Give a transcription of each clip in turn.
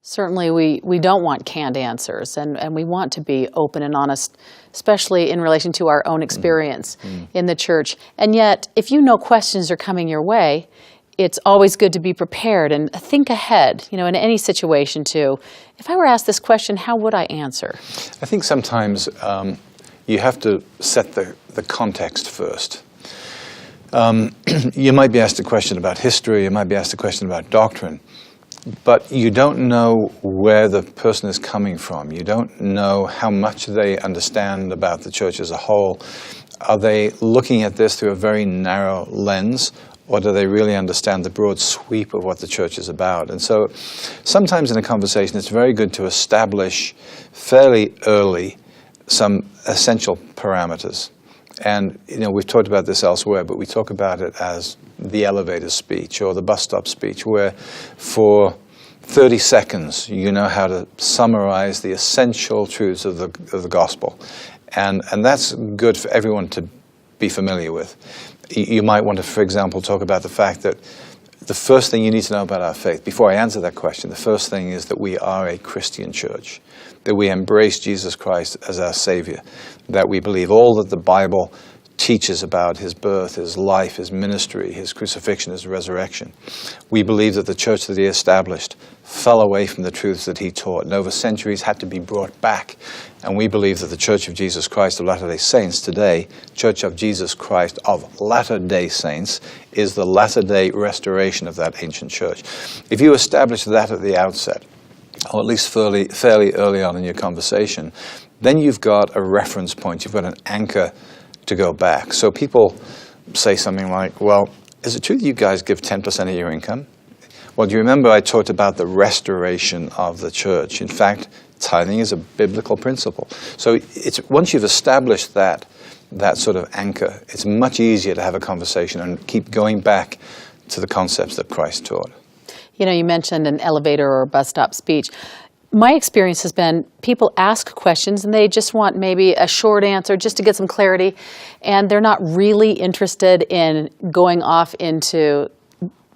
Certainly we don't want canned answers, and we want to be open and honest, especially in relation to our own experience in the church. And yet, if you know questions are coming your way, it's always good to be prepared and think ahead, in any situation too. If I were asked this question, how would I answer? I think sometimes you have to set the context first. You might be asked a question about history, you might be asked a question about doctrine, but you don't know where the person is coming from. You don't know how much they understand about the church as a whole. Are they looking at this through a very narrow lens, or do they really understand the broad sweep of what the church is about? And so sometimes in a conversation it's very good to establish fairly early some essential parameters. And we've talked about this elsewhere, but we talk about it as the elevator speech or the bus stop speech, where for 30 seconds you know how to summarize the essential truths of the gospel. And that's good for everyone to be familiar with. You might want to, for example, talk about the fact that the first thing you need to know about our faith, before I answer that question, the first thing is that we are a Christian church, that we embrace Jesus Christ as our Savior, that we believe all that the Bible teaches about his birth, his life, his ministry, his crucifixion, his resurrection. We believe that the church that he established fell away from the truths that he taught and over centuries had to be brought back. And we believe that the Church of Jesus Christ of Latter-day Saints today, Church of Jesus Christ of Latter-day Saints, is the latter-day restoration of that ancient church. If you establish that at the outset, or at least fairly early on in your conversation, then you've got a reference point, you've got an anchor to go back. So people say something like, well, is it true that you guys give 10% of your income? Well, do you remember I talked about the restoration of the church? In fact, tithing is a biblical principle. So once you've established that sort of anchor, it's much easier to have a conversation and keep going back to the concepts that Christ taught. You mentioned an elevator or a bus stop speech. My experience has been people ask questions and they just want maybe a short answer just to get some clarity, and they're not really interested in going off into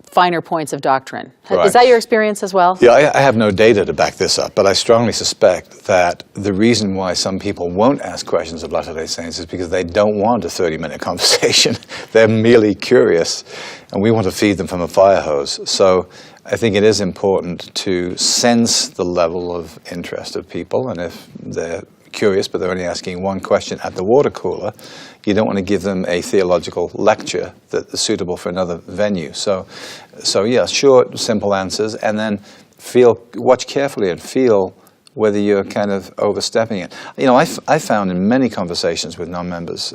finer points of doctrine. Right. Is that your experience as well? Yeah, I have no data to back this up, but I strongly suspect that the reason why some people won't ask questions of Latter-day Saints is because they don't want a 30-minute conversation. They're merely curious, and we want to feed them from a fire hose. So I think it is important to sense the level of interest of people, and if they're curious but they're only asking one question at the water cooler, you don't want to give them a theological lecture that's suitable for another venue. So yeah, short, simple answers, and then watch carefully and feel whether you're kind of overstepping it. I found in many conversations with non-members,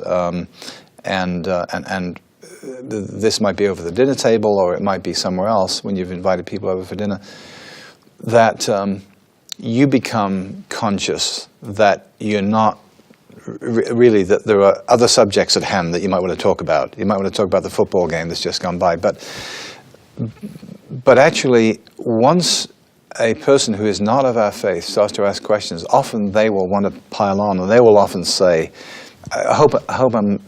this might be over the dinner table or it might be somewhere else when you've invited people over for dinner, that you become conscious that you're not really, that there are other subjects at hand that you might want to talk about. You might want to talk about the football game that's just gone by. But actually, once a person who is not of our faith starts to ask questions, often they will want to pile on, and they will often say, I hope I'm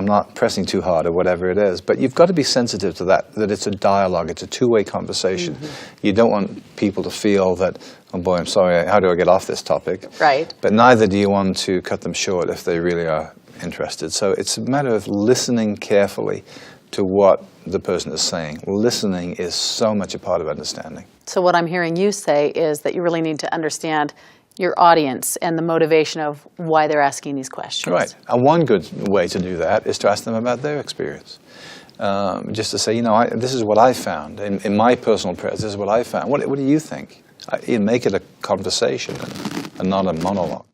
not pressing too hard or whatever it is. But you've got to be sensitive to that it's a dialogue, it's a two-way conversation. You don't want people to feel that, oh boy, I'm sorry, how do I get off this topic? Right. But neither do you want to cut them short if they really are interested. So it's a matter of listening carefully to what the person is saying. Listening is so much a part of understanding. So what I'm hearing you say is that you really need to understand your audience and the motivation of why they're asking these questions. Right. And one good way to do that is to ask them about their experience. Just to say, this is what I found. In my personal prayers, this is what I found. What do you think? Make it a conversation and not a monologue.